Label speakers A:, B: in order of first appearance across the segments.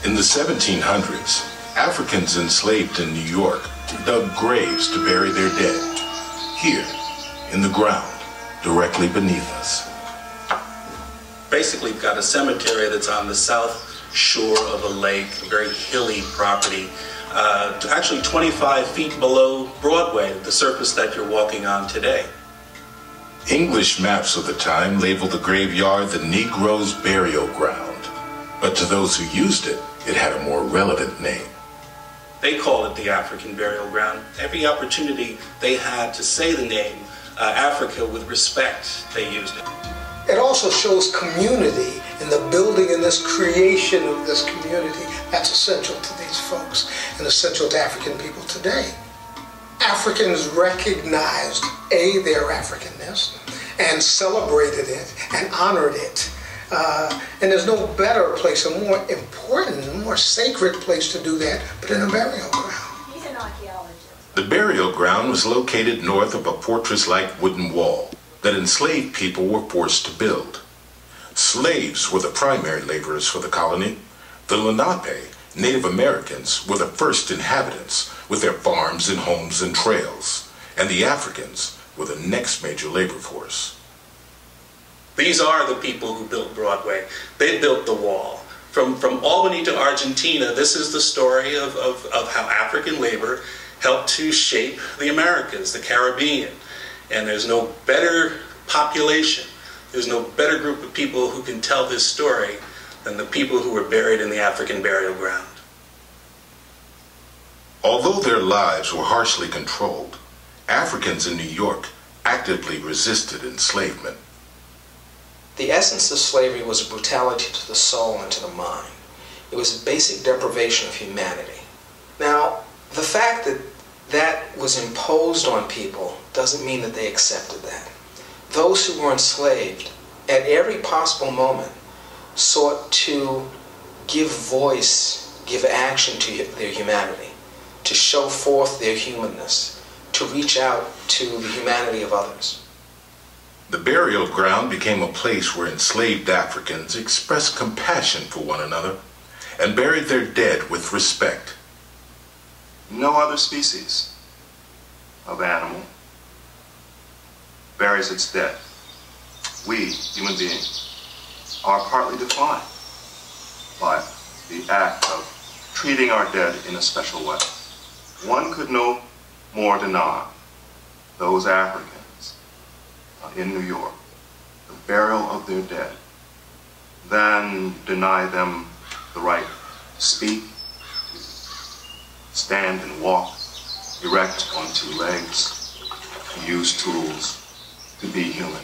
A: In the 1700s, Africans enslaved in New York dug graves to bury their dead, here, in the ground, directly beneath us.
B: Basically, we've got a cemetery that's on the south shore of a lake, a very hilly property, actually 25 feet below Broadway, the surface that you're walking on today.
A: English maps of the time labeled the graveyard the Negro's burial ground, but to those who used it, it had a more relevant name.
B: They called it the African burial ground. Every opportunity they had to say the name Africa with respect, they used it.
C: It also shows community in the building and this creation of this community. That's essential to these folks and essential to African people today. Africans recognized, their Africanness and celebrated it and honored it. And there's no better place, a more important, more sacred place to do that, but in a burial ground.
D: He's an archaeologist.
A: The burial ground was located north of a fortress-like wooden wall that enslaved people were forced to build. Slaves were the primary laborers for the colony. The Lenape, Native Americans, were the first inhabitants with their farms and homes and trails, and the Africans were the next major labor force.
B: These are the people who built Broadway. They built the wall. From Albany to Argentina, this is the story of how African labor helped to shape the Americas, the Caribbean. And there's no better population, there's no better group of people who can tell this story than the people who were buried in the African burial ground.
A: Although their lives were harshly controlled, Africans in New York actively resisted enslavement.
E: The essence of slavery was brutality to the soul and to the mind. It was a basic deprivation of humanity. Now, the fact that that was imposed on people doesn't mean that they accepted that. Those who were enslaved, at every possible moment, sought to give voice, give action to their humanity, to show forth their humanness, to reach out to the humanity of others.
A: The burial ground became a place where enslaved Africans expressed compassion for one another and buried their dead with respect.
F: No other species of animal buries its dead. We, human beings, are partly defined by the act of treating our dead in a special way. One could no more deny those Africans in New York the burial of their dead than deny them the right to speak, to stand and walk erect on two legs, to use tools, to be human.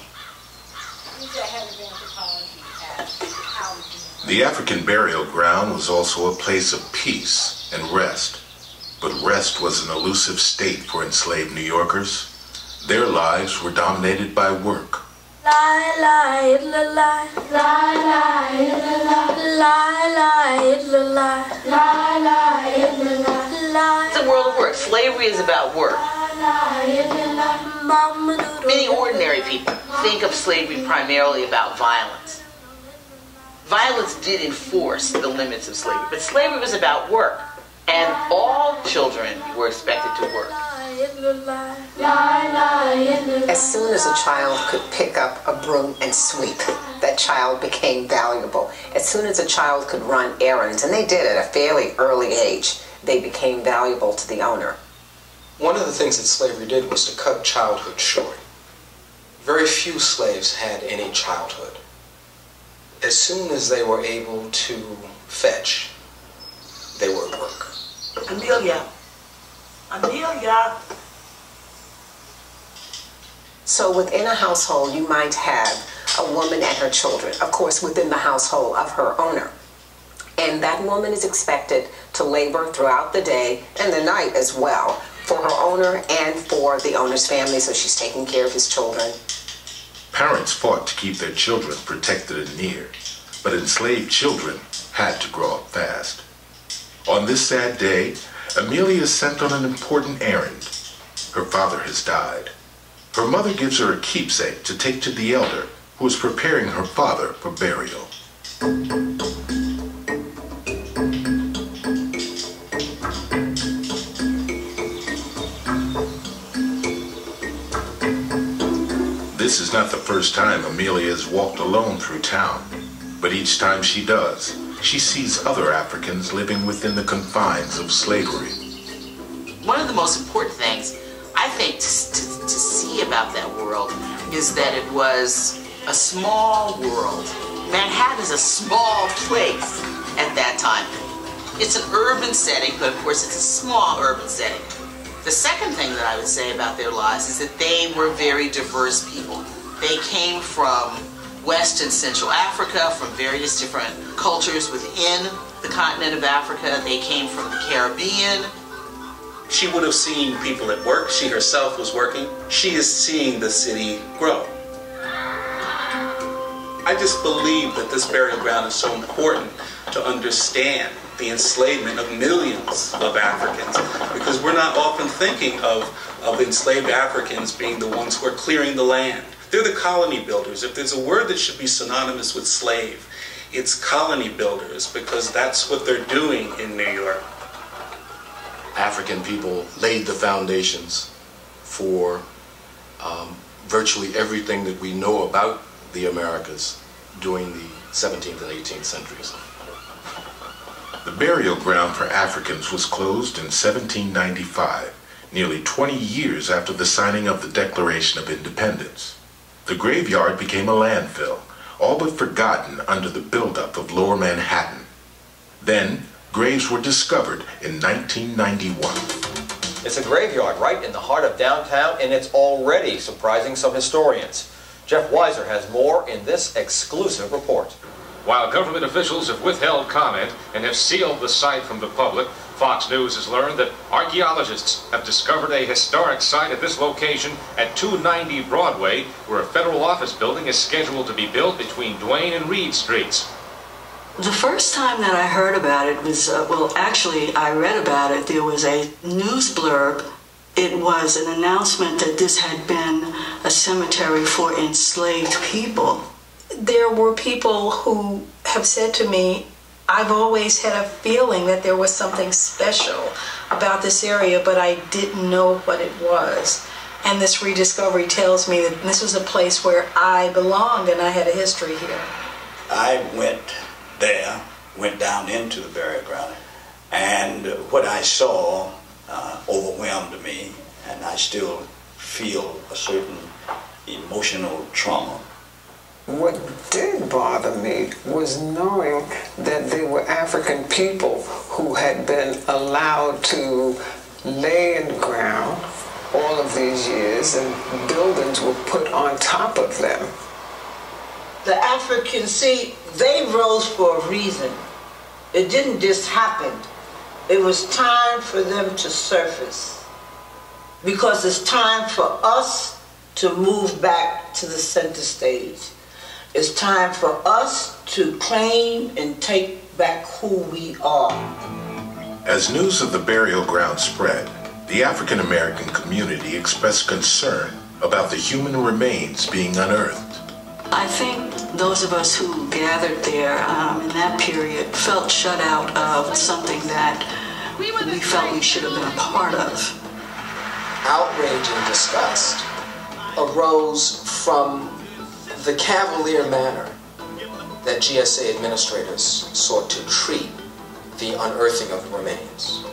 A: The African burial ground was also a place of peace and rest, but rest was an elusive state for enslaved New Yorkers. Their lives were dominated by work.
D: It's
G: a world of work. Slavery is about work. Many ordinary people think of slavery primarily about violence. Violence did enforce the limits of slavery, but slavery was about work, and all children were expected to work.
H: As soon as a child could pick up a broom and sweep, that child became valuable. As soon as a child could run errands, and they did at a fairly early age, they became valuable to the owner.
E: One of the things that slavery did was to cut childhood short. Very few slaves had any childhood. As soon as they were able to fetch, they were at work.
G: Amelia.
H: So within a household, you might have a woman and her children, of course, within the household of her owner. And that woman is expected to labor throughout the day and the night as well for her owner and for the owner's family, so she's taking care of his children.
A: Parents fought to keep their children protected and near, but enslaved children had to grow up fast. On this sad day, Amelia is sent on an important errand. Her father has died. Her mother gives her a keepsake to take to the elder, who is preparing her father for burial. This is not the first time Amelia has walked alone through town, but each time she does, she sees other Africans living within the confines of slavery.
G: One of the most important things, I think, to see about that world is that it was a small world. Manhattan is a small place at that time. It's an urban setting, but of course it's a small urban setting. The second thing that I would say about their lives is that they were very diverse people. They came from West and Central Africa, from various different cultures within the continent of Africa. They came from the Caribbean.
B: She would have seen people at work. She herself was working. She is seeing the city grow. I just believe that this burial ground is so important to understand the enslavement of millions of Africans, because we're not often thinking of enslaved Africans being the ones who are clearing the land. They're the colony builders. If there's a word that should be synonymous with slave, it's colony builders, because that's what they're doing in New York.
I: African people laid the foundations for virtually everything that we know about the Americas during the 17th and 18th centuries.
A: The burial ground for Africans was closed in 1795, nearly 20 years after the signing of the Declaration of Independence. The graveyard became a landfill, all but forgotten under the buildup of Lower Manhattan. Then, graves were discovered in 1991.
J: It's a graveyard right in the heart of downtown, and it's already surprising some historians. Jeff Weiser has more in this exclusive report.
K: While government officials have withheld comment and have sealed the site from the public, Fox News has learned that archaeologists have discovered a historic site at this location at 290 Broadway, where a federal office building is scheduled to be built between Duane and Reed Streets.
L: The first time that I heard about it was, well, actually, I read about it. There was a news blurb. It was an announcement that this had been a cemetery for enslaved people.
M: There were people who have said to me, I've always had a feeling that there was something special about this area, but I didn't know what it was. And this rediscovery tells me that this was a place where I belonged and I had a history here.
N: I went there, went down into the burial ground, and what I saw overwhelmed me, and I still feel a certain emotional trauma.
E: What did bother me was knowing that they were African people who had been allowed to lay in the ground all of these years, and buildings were put on top of them.
O: The Africans, see, they rose for a reason. It didn't just happen. It was time for them to surface, because it's time for us to move back to the center stage. It's time for us to claim and take back who we are.
A: As news of the burial ground spread, the African American community expressed concern about the human remains being unearthed.
L: I think those of us who gathered there in that period felt shut out of something that we felt we should have been a part of.
E: Outrage and disgust arose from the cavalier manner that GSA administrators sought to treat the unearthing of the remains.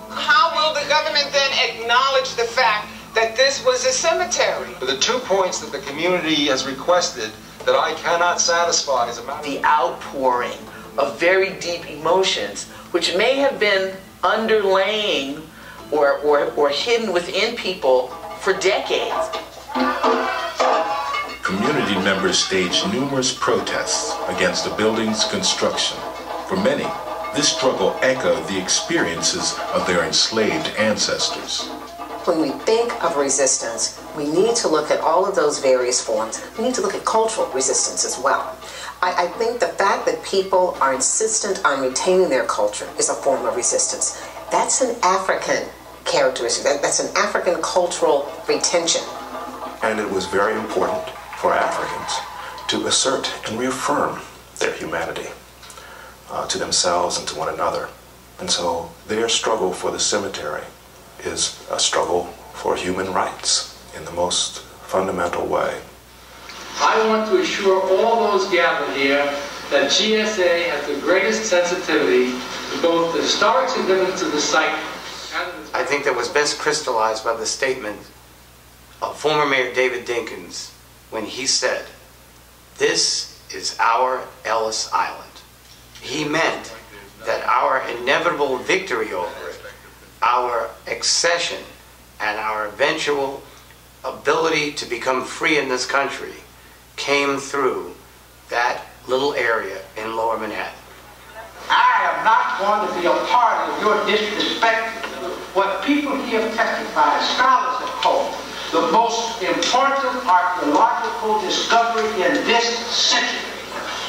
P: How will the government then acknowledge the fact that this was a cemetery?
J: The 2 points that the community has requested that I cannot satisfy is a matter.
G: The outpouring of very deep emotions, which may have been underlaying or hidden within people for decades.
A: Community members staged numerous protests against the building's construction. For many, this struggle echoed the experiences of their enslaved ancestors.
H: When we think of resistance, we need to look at all of those various forms. We need to look at cultural resistance as well. I think the fact that people are insistent on retaining their culture is a form of resistance. That's an African characteristic. That's an African cultural retention.
F: And it was very important for Africans to assert and reaffirm their humanity to themselves and to one another. And so their struggle for the cemetery is a struggle for human rights in the most fundamental way.
Q: I want to assure all those gathered here that GSA has the greatest sensitivity to both the historic significance of the site and its...
R: I think that was best crystallized by the statement of former Mayor David Dinkins when he said, "This is our Ellis Island." He meant that our inevitable victory over it, our accession, and our eventual ability to become free in this country came through that little area in Lower Manhattan.
S: I am not going to be a part of your disrespect. What people here testify, scholars have called the most important archaeological discovery in this century.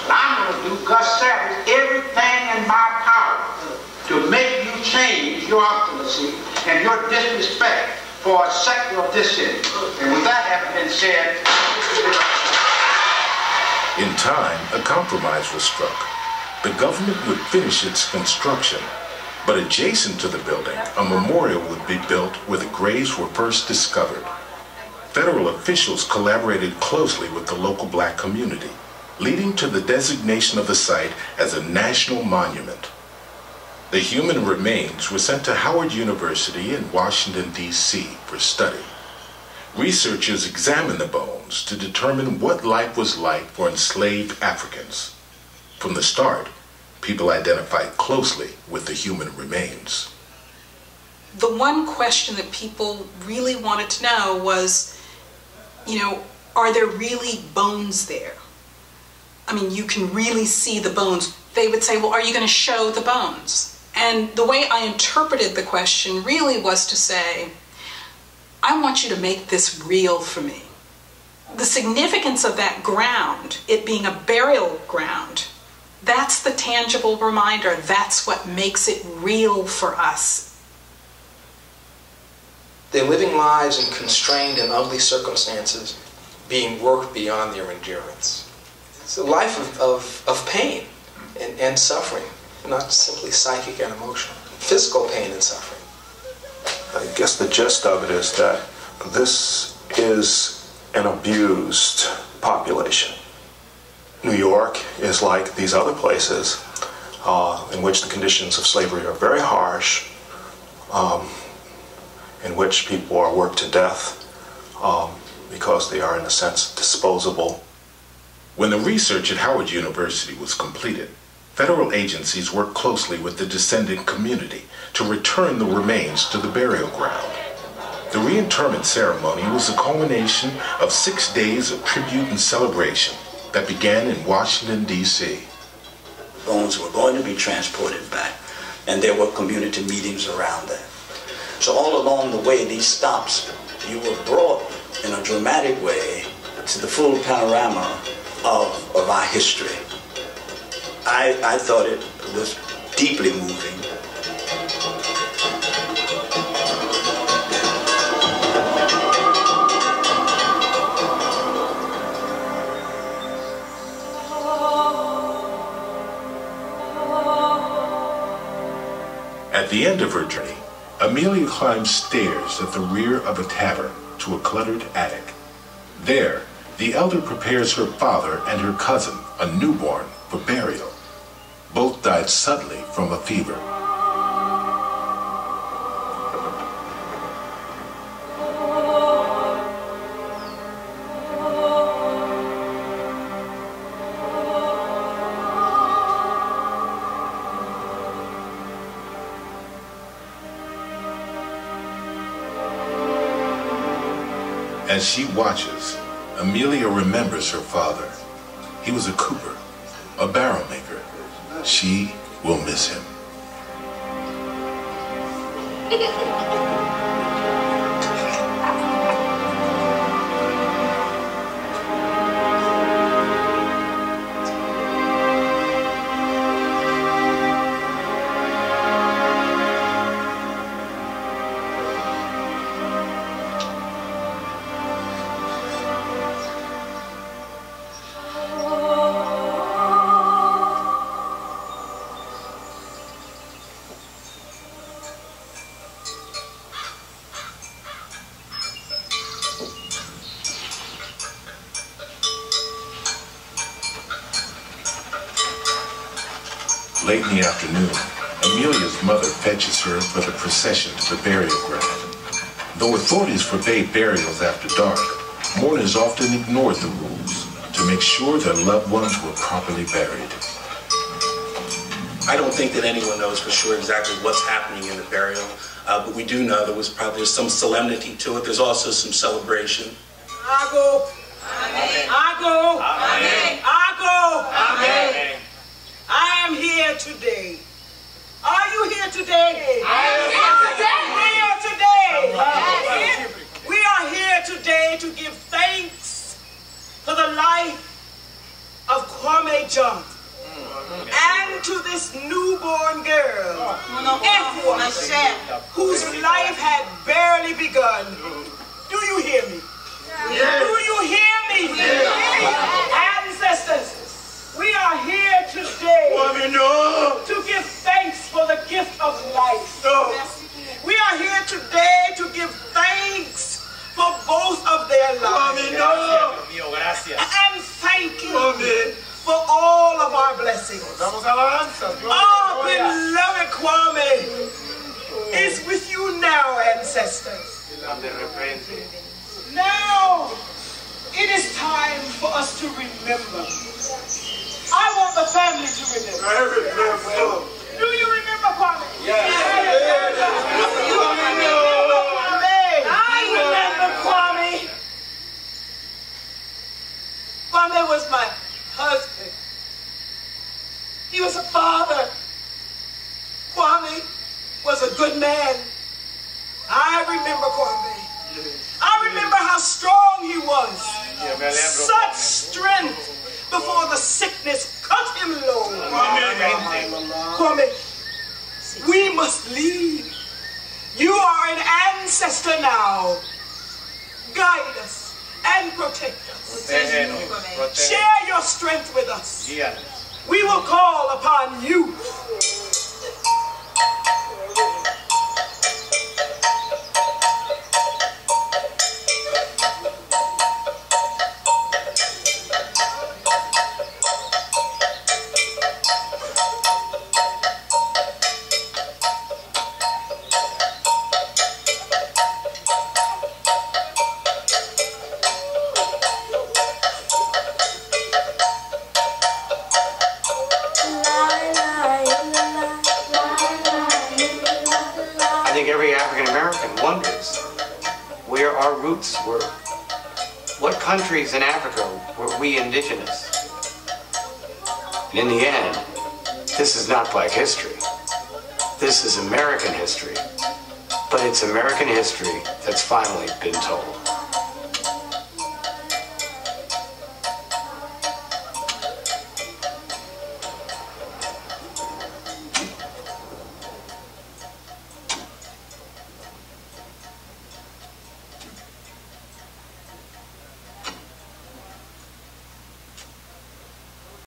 S: And I'm going to do Gus Savage everything in my power to make you change your obstinacy and your disrespect for a sector of this city. And with that having been said,
A: in time, a compromise was struck. The government would finish its construction, but adjacent to the building, a memorial would be built where the graves were first discovered. Federal officials collaborated closely with the local black community, leading to the designation of the site as a national monument. The human remains were sent to Howard University in Washington, D.C. for study. Researchers examined the bones to determine what life was like for enslaved Africans. From the start, people identified closely with the human remains.
T: The one question that people really wanted to know was, are there really bones there? I mean, you can really see the bones. They would say, well, are you going to show the bones? And the way I interpreted the question really was to say, I want you to make this real for me. The significance of that ground, it being a burial ground, that's the tangible reminder. That's what makes it real for us.
E: They're living lives in constrained and ugly circumstances, being worked beyond their endurance. It's a life of pain and suffering, not simply psychic and emotional. Physical pain and suffering.
F: I guess the gist of it is that this is an abused population. New York is like these other places in which the conditions of slavery are very harsh, in which people are worked to death because they are, in a sense, disposable.
A: When the research at Howard University was completed, federal agencies worked closely with the descendant community to return the remains to the burial ground. The reinterment ceremony was a culmination of 6 days of tribute and celebration that began in Washington, D.C.
N: Bones were going to be transported back, and there were community meetings around that. So all along the way, these stops, you were brought in a dramatic way to the full panorama of our history. I thought it was deeply moving.
A: At the end of her journey, Amelia climbs stairs at the rear of a tavern to a cluttered attic. There, the elder prepares her father and her cousin, a newborn, for burial. Both died suddenly from a fever. As she watches, Amelia remembers her father. He was a cooper, a barrel maker. She will miss him. Late in the afternoon, Amelia's mother fetches her for the procession to the burial ground. Though authorities forbade burials after dark, mourners often ignored the rules to make sure their loved ones were properly buried.
B: I don't think that anyone knows for sure exactly what's happening in the burial, but we do know there's some solemnity to it. There's also some celebration.
O: Ago. Amen. Ago. Amen. Ago. Amen. I am here today. Are you here today? I am here today. We are here today to give thanks for the life of Kwame John. And to this newborn girl, whose life had barely begun. Do you hear me? Yes. Do you hear me? Yes. Ancestors, we are here today to give thanks for the gift of life. We are here today to give thanks for both of their lives. And thank you for all of our blessings. Our beloved Kwame is with you now, ancestors. Now, it is time for us to remember. I want the family to remember. Do you remember Kwame? Yes. I remember Kwame. Kwame was my husband. He was a father. Kwame was a good man. I remember Kwame. I remember how strong he was. Such strength before the sickness cut him low. Kwame, we must leave. You are an ancestor now. Guide us and protect us. Share your strength with us. We will call upon you.
R: Were what countries in Africa were we indigenous? And in the end, this is not Black history. This is American history. But it's American history that's finally been told.